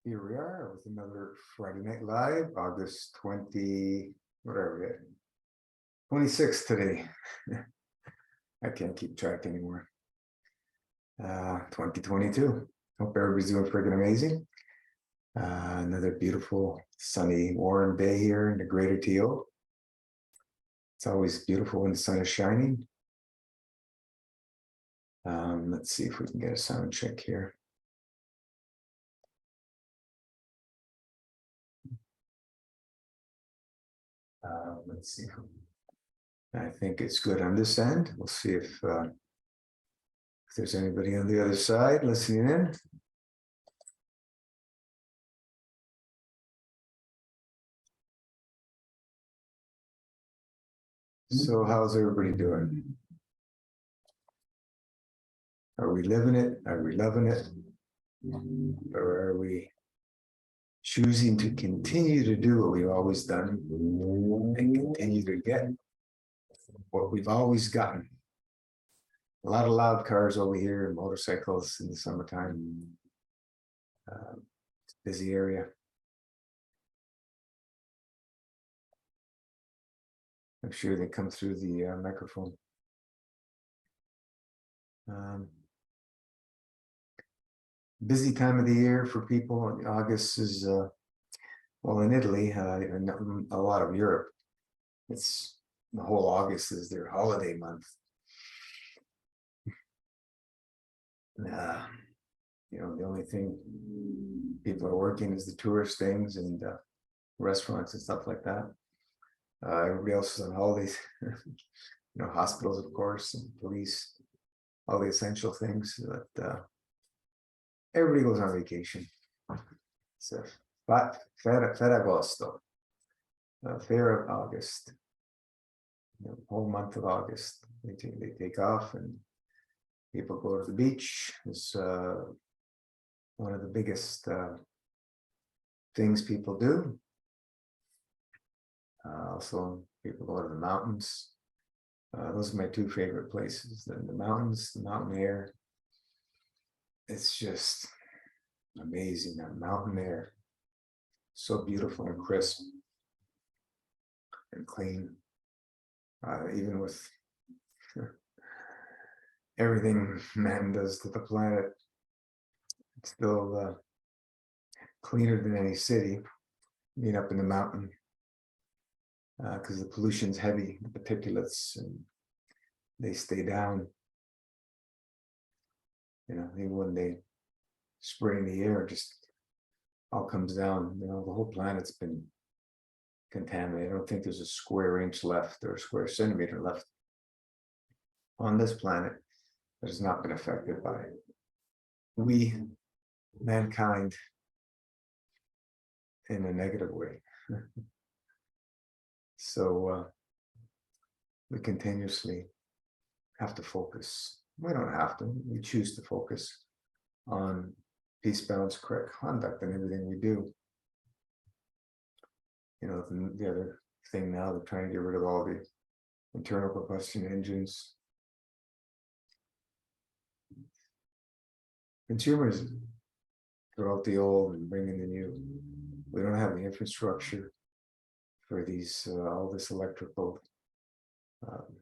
Here we are with another Friday Night Live, August 20, whatever we at, 26 today. I can't keep track anymore. 2022. Hope everybody's doing friggin' amazing. Another beautiful, sunny, warm day here in the greater TO. It's always beautiful when the sun is shining. Let's see if we can get a sound check here. Let's see. I think it's good on this end. We'll see if there's anybody on the other side listening in. So how's everybody doing? Are we living it? Are we loving it? Or are we choosing to continue to do what we've always done and continue to get what we've always gotten? A lot of loud cars over here and motorcycles in the summertime. It's a busy area. I'm sure they come through the microphone. Busy time of the year for people. August is, well, in Italy, and a lot of Europe, it's the whole August is their holiday month. The only thing people are working is the tourist things and restaurants and stuff like that. Everybody else is on holidays. Hospitals, of course, and police, all the essential things. But everybody goes on vacation. So, Ferragosto, Fair of August, the whole month of August. They take off and people go to the beach. It's one of the biggest things people do. Also, people go to the mountains. Those are my two favorite places, the mountains, the mountain air. It's just amazing, that mountain air. So beautiful and crisp and clean. Even with everything man does to the planet, it's still cleaner than any city, being up in the mountain, because the pollution's heavy, the particulates, and they stay down. Even when they spray in the air, just all comes down. The whole planet's been contaminated. I don't think there's a square inch left or a square centimeter left on this planet that has not been affected by we, mankind, in a negative way. So we continuously have to focus. We don't have to. We choose to focus on peace, balance, correct conduct in everything we do. The other thing now, they're trying to get rid of all the internal combustion engines. Consumers throw out the old and bring in the new. We don't have the infrastructure for these all this electrical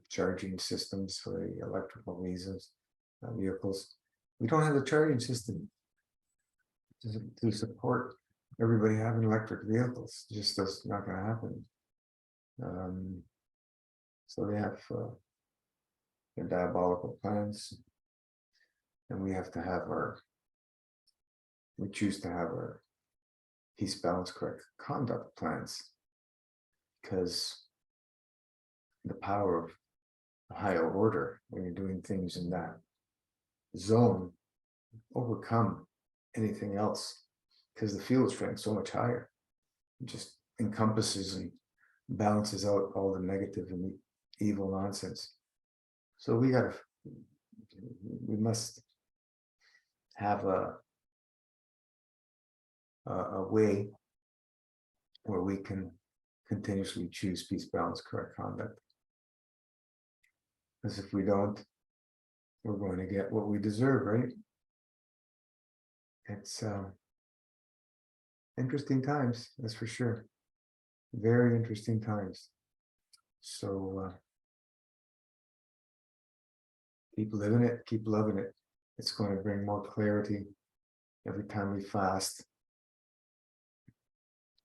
charging systems for the electrical vehicles. We don't have the charging system to support everybody having electric vehicles. Just that's not going to happen. So they have their diabolical plans, and we have to have we choose to have our peace, balance, correct conduct plans, because the power of a higher order, when you're doing things in that zone, overcome anything else, because the field strength is so much higher. It just encompasses and balances out all the negative and the evil nonsense. So we must have a way where we can continuously choose peace, balance, correct conduct. Because if we don't, we're going to get what we deserve, right? It's interesting times, that's for sure. Very interesting times. So keep living it, keep loving it. It's going to bring more clarity every time we fast.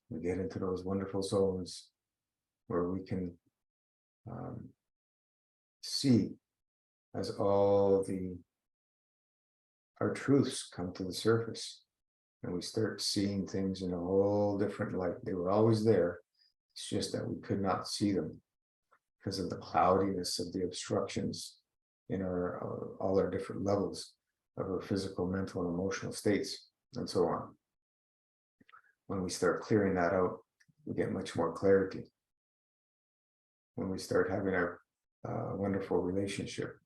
We get into those wonderful zones where we can see as all our truths come to the surface, and we start seeing things in a whole different light. They were always there. It's just that we could not see them because of the cloudiness of the obstructions in all our different levels of our physical, mental, and emotional states, and so on. When we start clearing that out, we get much more clarity. When we start having our wonderful relationship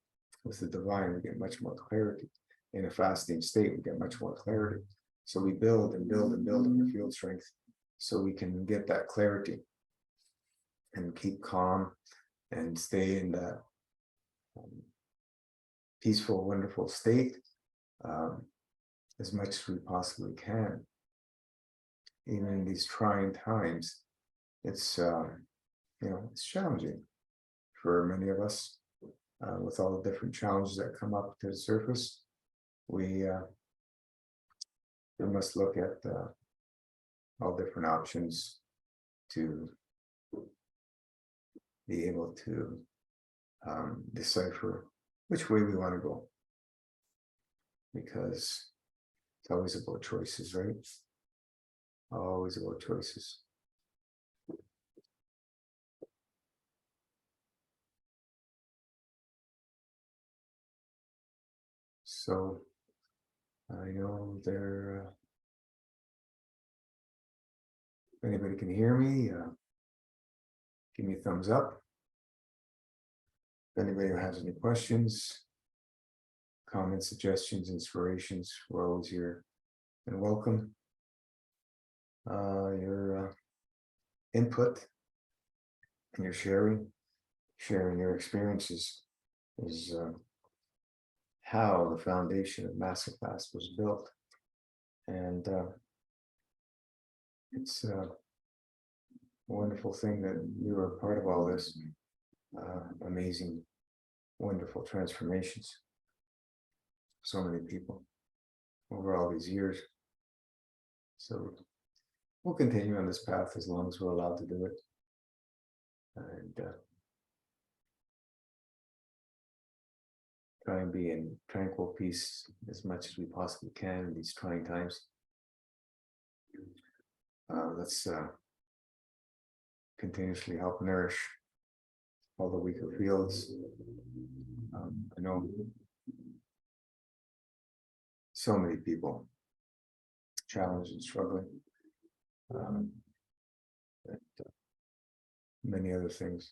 with the divine, we get much more clarity. In a fasting state, we get much more clarity. So we build and build and build on our field strength so we can get that clarity and keep calm and stay in that peaceful, wonderful state as much as we possibly can. Even in these trying times, it's it's challenging for many of us with all the different challenges that come up to the surface. We must look at all different options to be able to decipher which way we want to go, because it's always about choices, right? Always about choices. So I know if anybody can hear me, give me a thumbs up. If anybody has any questions, comments, suggestions, inspirations, we're always here and welcome. Your input and your sharing your experiences is how the foundation of Masterclass was built. And it's a wonderful thing that you were a part of all this amazing, wonderful transformations. So many people over all these years. So we'll continue on this path as long as we're allowed to do it. And try and be in tranquil peace as much as we possibly can in these trying times. Let's continuously help nourish all the weaker fields. I know so many people challenged and struggling. And many other things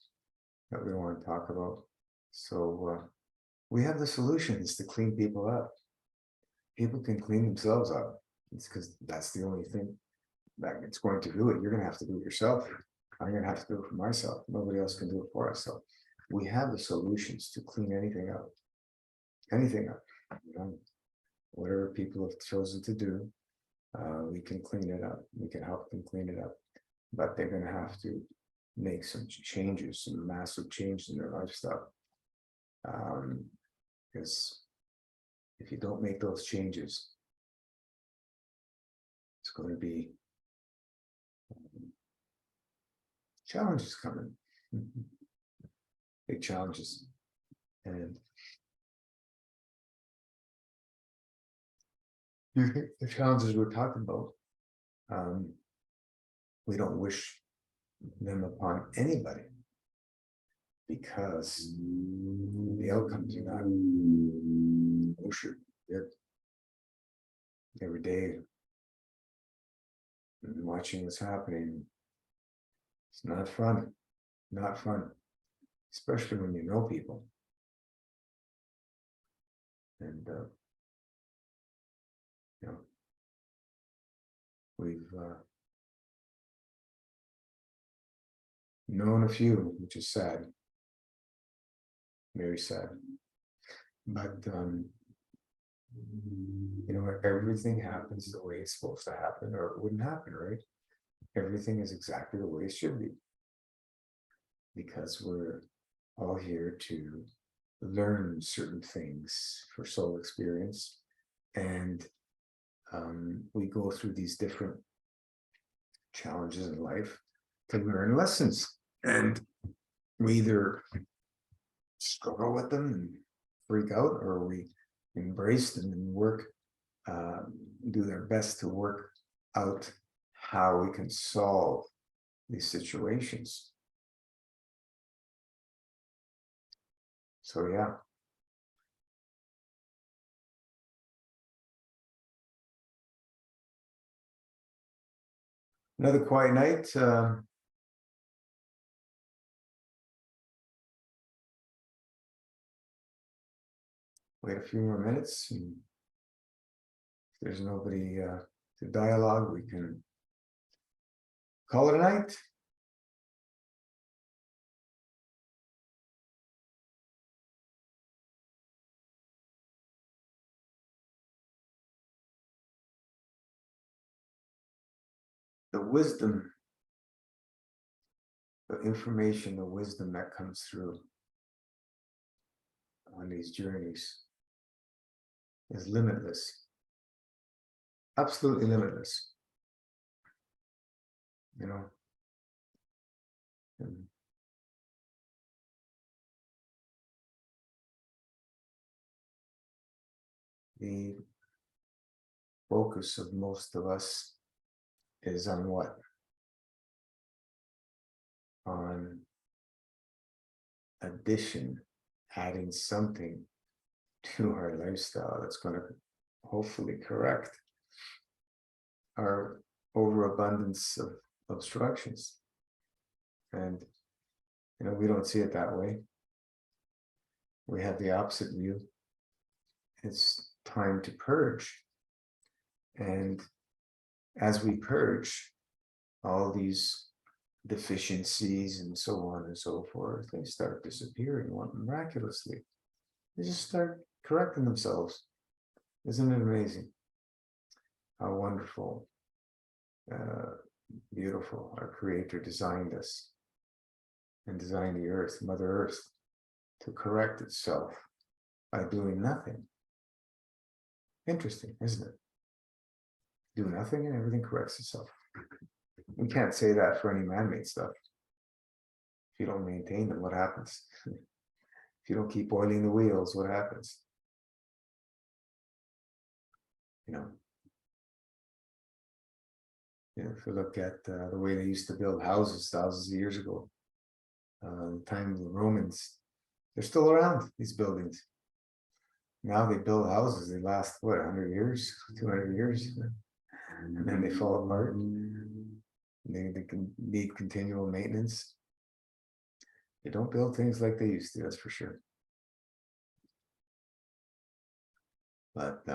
that we don't want to talk about. So we have the solutions to clean people up. People can clean themselves up. It's because that's the only thing that it's going to do it. You're going to have to do it yourself. I'm going to have to do it for myself. Nobody else can do it for us. So we have the solutions to clean anything up. Anything up. Whatever people have chosen to do, we can clean it up. We can help them clean it up. But they're going to have to make some changes, some massive changes in their lifestyle. Because if you don't make those changes, it's going to be challenges coming. Big challenges. And the challenges we're talking about, we don't wish them upon anybody, because the outcomes are not kosher. Every day, watching what's happening, it's not fun. Not fun, especially when you know people. And we've known a few, which is sad, very sad. But You know, everything happens the way it's supposed to happen, or it wouldn't happen, right? Everything is exactly the way it should be. Because we're all here to learn certain things for soul experience. And we go through these different challenges in life to learn lessons. And we either struggle with them and freak out, or we embrace them and work, do their best to work out how we can solve these situations. So yeah. Another quiet night. Wait a few more minutes, and if there's nobody to dialogue, we can call it a night. The wisdom, the information, the wisdom that comes through on these journeys is limitless, absolutely limitless. You know, and the focus of most of us is on what? On addition, adding something to our lifestyle that's going to hopefully correct our overabundance of obstructions. And you know, we don't see it that way. We have the opposite view. It's time to purge. And as we purge all these deficiencies and so on and so forth, they start disappearing miraculously. They just start correcting themselves. Isn't it amazing how wonderful, beautiful our Creator designed us and designed the earth, Mother Earth, to correct itself by doing nothing. Interesting, isn't it? Do nothing and everything corrects itself. We can't say that for any man-made stuff. If you don't maintain them, what happens? If you don't keep oiling the wheels, what happens? You know, if you look at the way they used to build houses thousands of years ago, the time of the Romans, they're still around, these buildings. Now they build houses, they last, what, 100 years, 200 years, and then they fall apart. They can need continual maintenance. They don't build things like they used to, that's for sure. But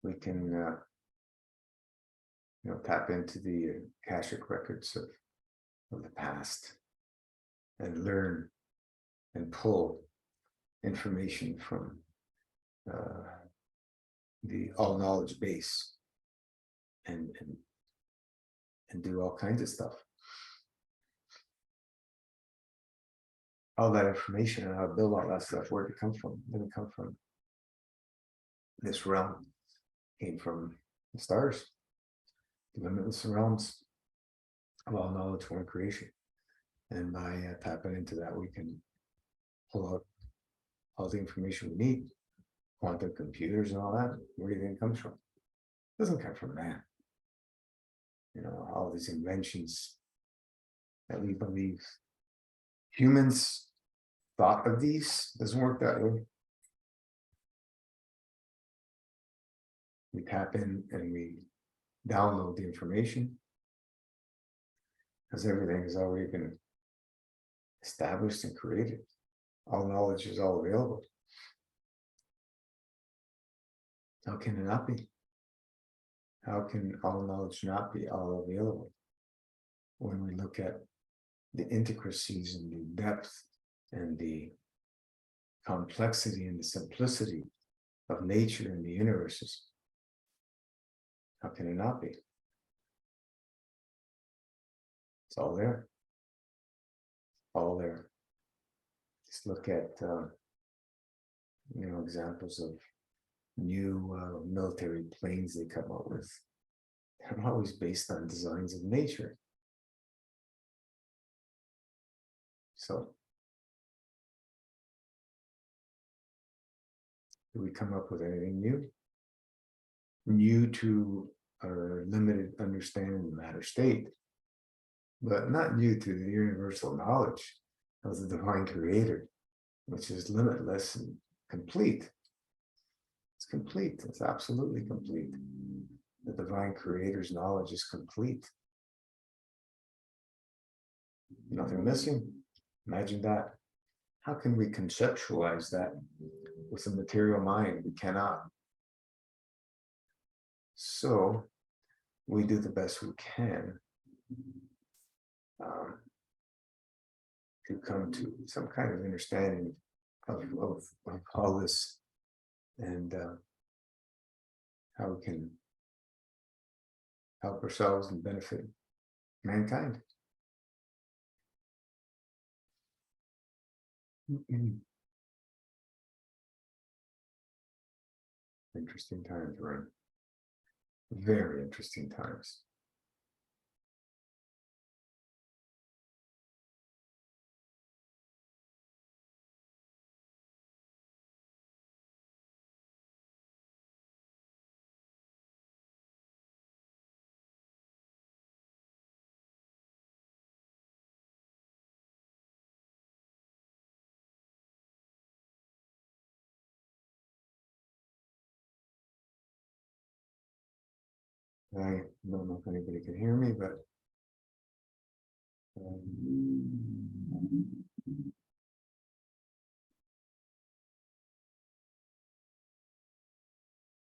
we can you know, tap into the Akashic records of the past and learn and pull information from the all knowledge base and do all kinds of stuff. All that information and how to build all that stuff, where did it come from? It didn't come from this realm. It came from the stars, the limitless realms of all knowledge, for creation. And by tapping into that, we can pull out all the information we need. Quantum computers and all that. Where do you think it comes from? It doesn't come from man. You know, all these inventions that we believe humans thought of these, doesn't work that way. We tap in and we download the information, because everything has already been established and created. All knowledge is all available. How can it not be? How can all knowledge not be all available? When we look at the intricacies and the depth and the complexity and the simplicity of nature and the universes. How can it not be? It's all there. All there. Just look at examples of new military planes they come up with. They're always based on designs of nature. So, do we come up with anything new? New to our limited understanding of matter state, but not new to the universal knowledge of the divine creator, which is limitless and complete. It's complete. It's absolutely complete. The divine creator's knowledge is complete. Nothing missing. Imagine that. How can we conceptualize that with a material mind? We cannot. So we do the best we can to come to some kind of understanding of all this, and how we can help ourselves and benefit mankind. Interesting times, right? Very interesting times. I don't know if anybody can hear me, but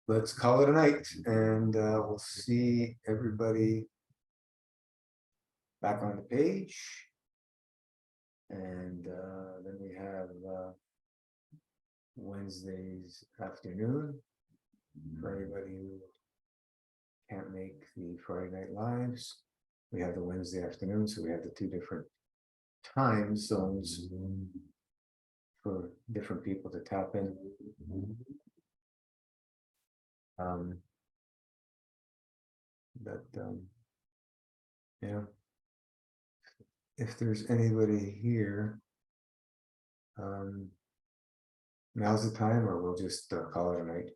let's call it a night, and we'll see everybody back on the page. And then we have Wednesday's afternoon for anybody who can't make the Friday night lives. We have the Wednesday afternoon, so we have the two different time zones for different people to tap in. If there's anybody here, now's the time, or we'll just call it a night.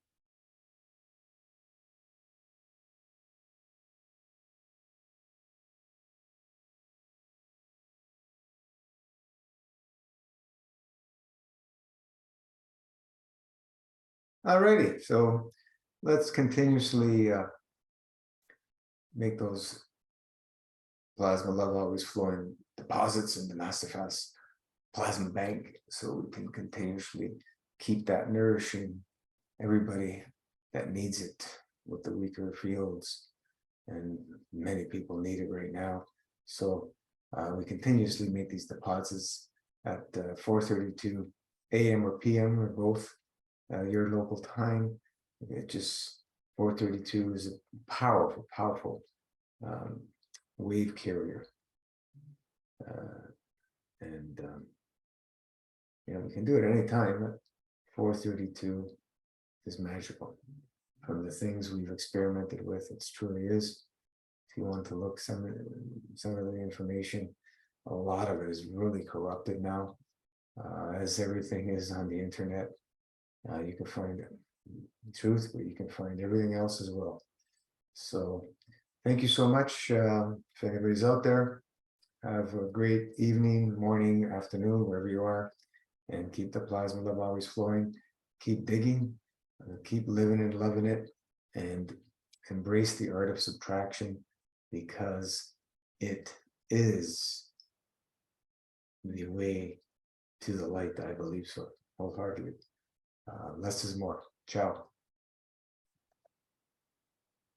Alrighty, so let's continuously make those plasma love always flowing deposits in the Masterfast plasma bank, so we can continuously keep that nourishing everybody that needs it with the weaker fields, and many people need it right now. So we continuously make these deposits at 4:32 a.m. or p.m. or both, your local time. It just 4:32 is a powerful wave carrier, and we can do it any time. 4:32 is magical. From the things we've experimented with, it truly is. If you want to look some of the information, a lot of it is really corrupted now, as everything is on the internet. You can find truth, but you can find everything else as well. So thank you so much. If anybody's out there, have a great evening, morning, afternoon, wherever you are, and keep the plasma love always flowing. Keep digging, keep living and loving it, and embrace the art of subtraction, because it is the way to the light. I believe so wholeheartedly. Less is more. Ciao.